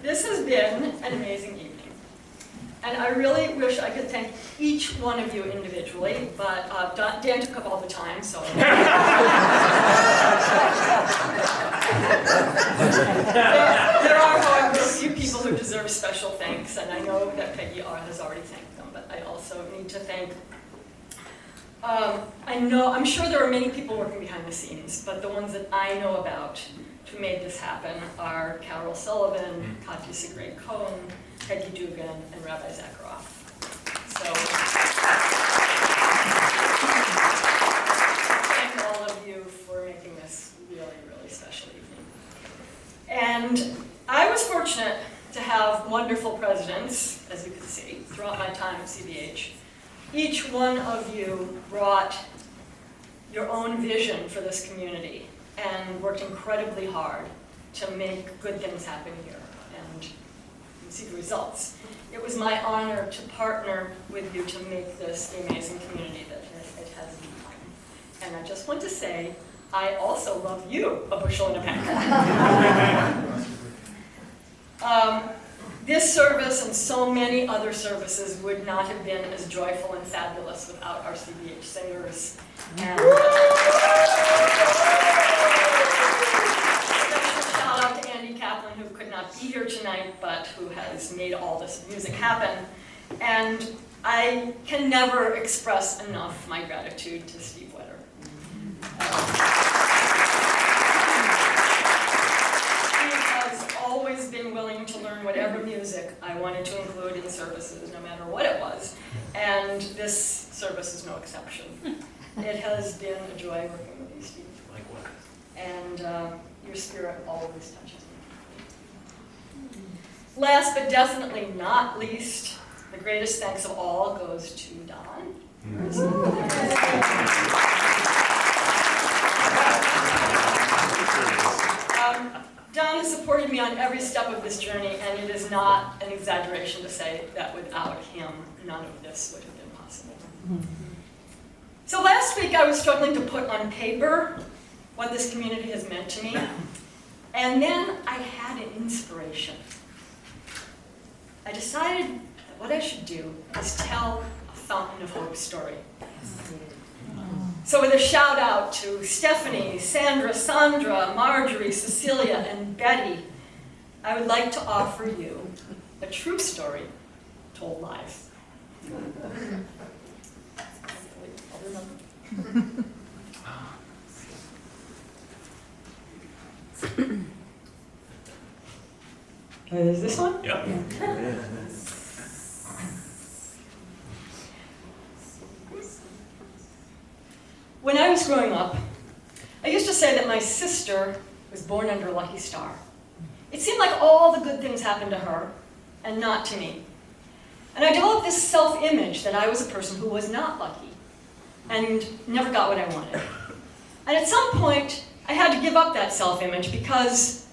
This has been an amazing evening. And I really wish I could thank each one of you individually, but Dan took up all the time, so. There are, however, a few people who deserve special thanks, and I know that Peggy has already thanked them, but I also need to thank, I'm sure there are many people working behind the scenes, but the ones that I know about who made this happen are Carol Sullivan, Katya Segre-Cohn, Peggy Dugan, and Rabbi Zakharoff. So, thank all of you for making this really, really special evening. And I was fortunate to have wonderful presidents, as you can see, throughout my time at CBH. Each one of you brought your own vision for this community and worked incredibly hard to make good things happen here. And see the results. It was my honor to partner with you to make this the amazing community that it has become. And I just want to say, I also love you, a bushel and a peck. This service and so many other services would not have been as joyful and fabulous without our CBH singers. And who could not be here tonight, but who has made all this music happen. And I can never express enough my gratitude to Steve Wetter. He has always been willing to learn whatever music I wanted to include in services, no matter what it was. And this service is no exception. It has been a joy working with you, Steve. Likewise. And your spirit always touches me. Last but definitely not least, the greatest thanks of all goes to Don. Don has supported me on every step of this journey, and it is not an exaggeration to say that without him, none of this would have been possible. So last week I was struggling to put on paper what this community has meant to me, and then I had an inspiration. I decided that what I should do is tell a Fountain of Hope story. So with a shout out to Stephanie, Sandra, Sandra, Marjorie, Cecilia, and Betty, I would like to offer you a true story told live. I'll remember. Is this one? Yep. When I was growing up, I used to say that my sister was born under a lucky star. It seemed like all the good things happened to her, and not to me. And I developed this self-image that I was a person who was not lucky, and never got what I wanted. And at some point, I had to give up that self-image because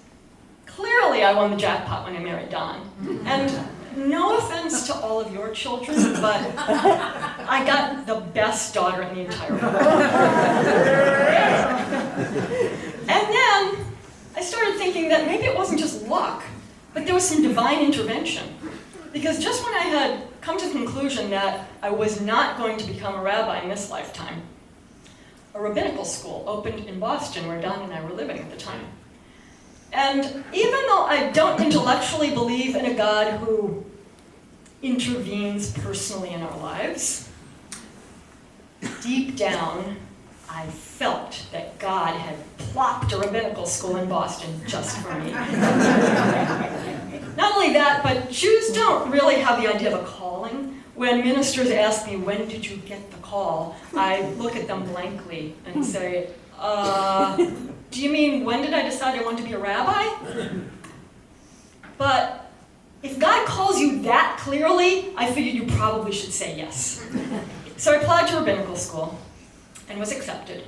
clearly I won the jackpot when I married Don. And no offense to all of your children, but I got the best daughter in the entire world. And then I started thinking that maybe it wasn't just luck, but there was some divine intervention. Because just when I had come to the conclusion that I was not going to become a rabbi in this lifetime, a rabbinical school opened in Boston where Don and I were living at the time. And even though I don't intellectually believe in a God who intervenes personally in our lives, deep down, I felt that God had plopped a rabbinical school in Boston just for me. Not only that, but Jews don't really have the idea of a calling. When ministers ask me, when did you get the call, I look at them blankly and say, do you mean, when did I decide I wanted to be a rabbi? But if God calls you that clearly, I figured you probably should say yes. So I applied to rabbinical school and was accepted.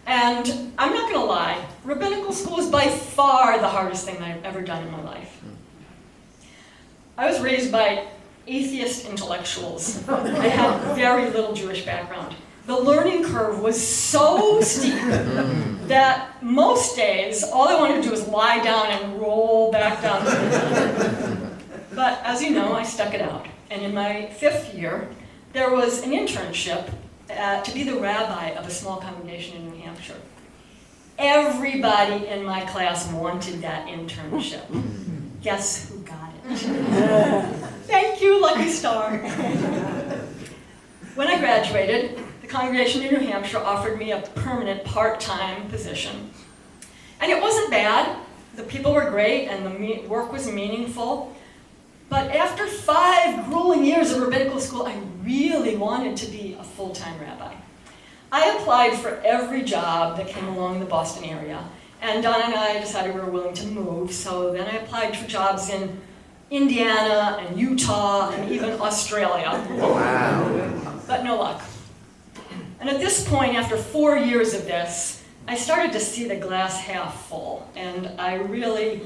And I'm not gonna lie, rabbinical school is by far the hardest thing I've ever done in my life. I was raised by atheist intellectuals. I had very little Jewish background. The learning curve was so steep that most days, all I wanted to do was lie down and roll back down. as you know, I stuck it out. And in my 5th year, there was an internship to be the rabbi of a small congregation in New Hampshire. Everybody in my class wanted that internship. Guess who got it? Thank you, lucky star. When I graduated, the congregation in New Hampshire offered me a permanent part-time position. And it wasn't bad. The people were great and the work was meaningful. But after 5 grueling years of rabbinical school, I really wanted to be a full-time rabbi. I applied for every job that came along the Boston area. And Donna and I decided we were willing to move, so then I applied for jobs in Indiana and Utah and even Australia. Wow. But no luck. And at this point, after 4 years of this, I started to see the glass half full, and I really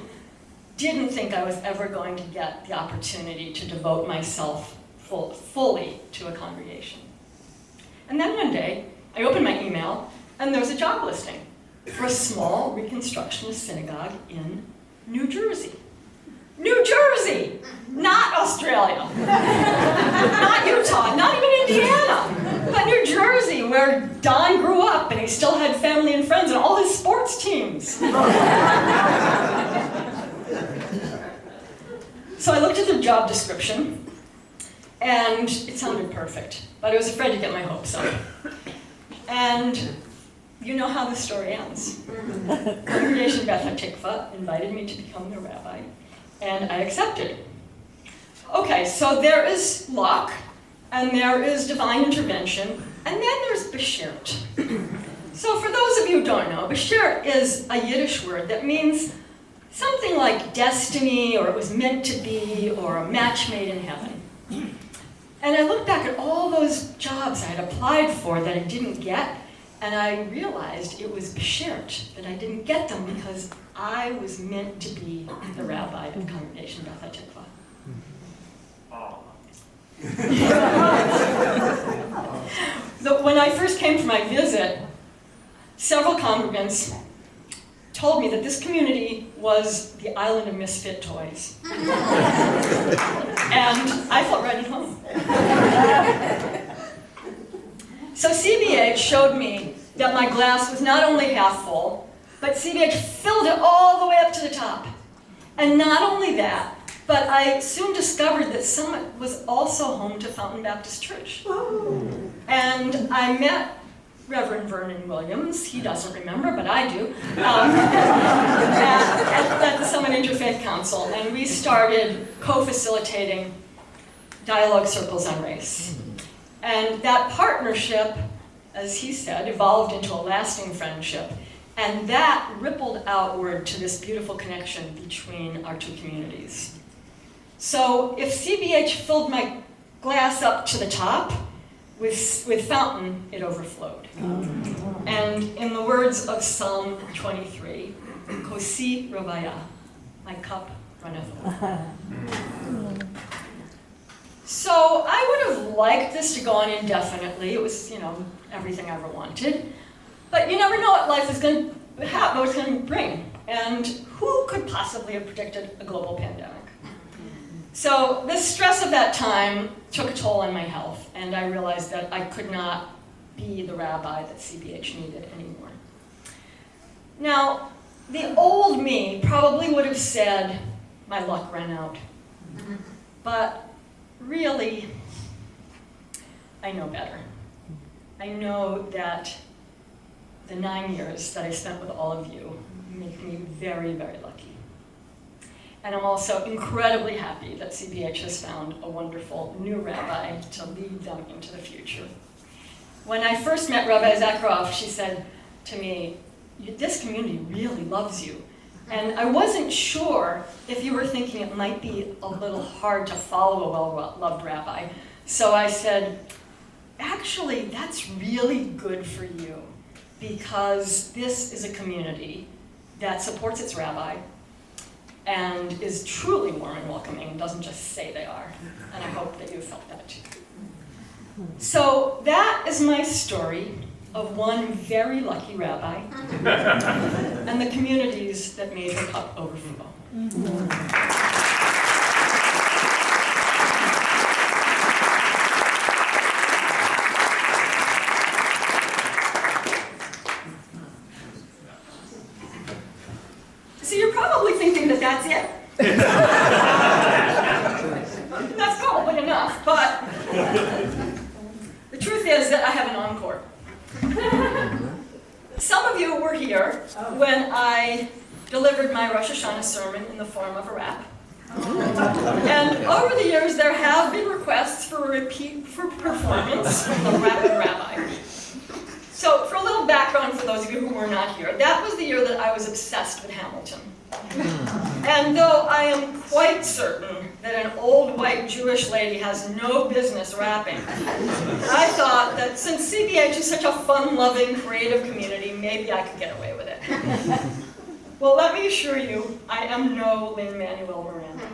didn't think I was ever going to get the opportunity to devote myself fully to a congregation. And then one day, I opened my email, and there was a job listing for a small Reconstructionist synagogue in New Jersey. New Jersey! Not Australia. Not Utah, not even Indiana. But New Jersey, where Don grew up and he still had family and friends and all his sports teams. So I looked at the job description, and it sounded perfect, but I was afraid to get my hopes up. And you know how the story ends. Congregation Beth Hatikvah invited me to become their rabbi, and I accepted. Okay, so there is luck, and there is divine intervention, and then there's Beshert. So for those of you who don't know, Beshert is a Yiddish word that means something like destiny, or it was meant to be, or a match made in heaven. And I look back at all those jobs I had applied for that I didn't get, and I realized it was Beshert that I didn't get them because I was meant to be the rabbi of Congregation Beth Hatikvah. When I first came for my visit, several congregants told me that this community was the island of misfit toys. And I felt right at home. So CBH showed me that my glass was not only half full, but CBH filled it all the way up to the top. And not only that, but I soon discovered that Summit was also home to Fountain Baptist Church. And I met Reverend Vernon Williams, he doesn't remember, but I do, at the Summit Interfaith Council, and we started co-facilitating dialogue circles on race. And that partnership, as he said, evolved into a lasting friendship, and that rippled outward to this beautiful connection between our two communities. So if CBH filled my glass up to the top, with Fountain, it overflowed. And in the words of Psalm 23, Kosi Rovaya, my cup runneth over. So I would have liked this to go on indefinitely. It was, everything I ever wanted. But you never know what life is going to happen, what it's going to bring. And who could possibly have predicted a global pandemic? So the stress of that time took a toll on my health, and I realized that I could not be the rabbi that CBH needed anymore. Now, the old me probably would have said, my luck ran out. But really, I know better. I know that the 9 years that I spent with all of you make me very, very lucky. And I'm also incredibly happy that CBH has found a wonderful new rabbi to lead them into the future. When I first met Rabbi Zakharov, she said to me, this community really loves you. And I wasn't sure if you were thinking it might be a little hard to follow a well-loved rabbi. So I said, actually, that's really good for you, because this is a community that supports its rabbi and is truly warm and welcoming and doesn't just say they are. And I hope that you felt that too. So that is my story of one very lucky rabbi and the communities that made her cup overflow. that's it. That's probably enough, but the truth is that I have an encore. Some of you were here when I delivered my Rosh Hashanah sermon in the form of a rap. And over the years, there have been requests for a repeat performance of Rapping Rabbi. So, for a little background for those of you who were not here, that was the year that I was obsessed with Hamilton. And though I am quite certain that an old white Jewish lady has no business rapping, I thought that since CBH is such a fun-loving, creative community, maybe I could get away with it. Well, let me assure you, I am no Lin-Manuel Miranda.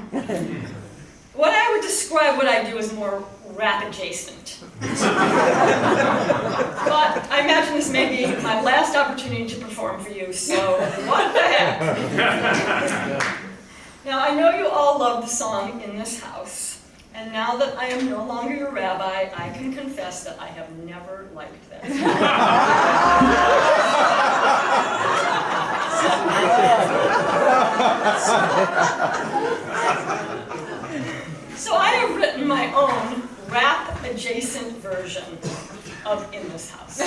What I would describe what I do as more rap adjacent. But I imagine this may be my last opportunity to perform for you, so what the heck? Now, I know you all love the song In This House, and now that I am no longer your rabbi, I can confess that I have never liked that song. So I have written my own rap-adjacent version of In This House.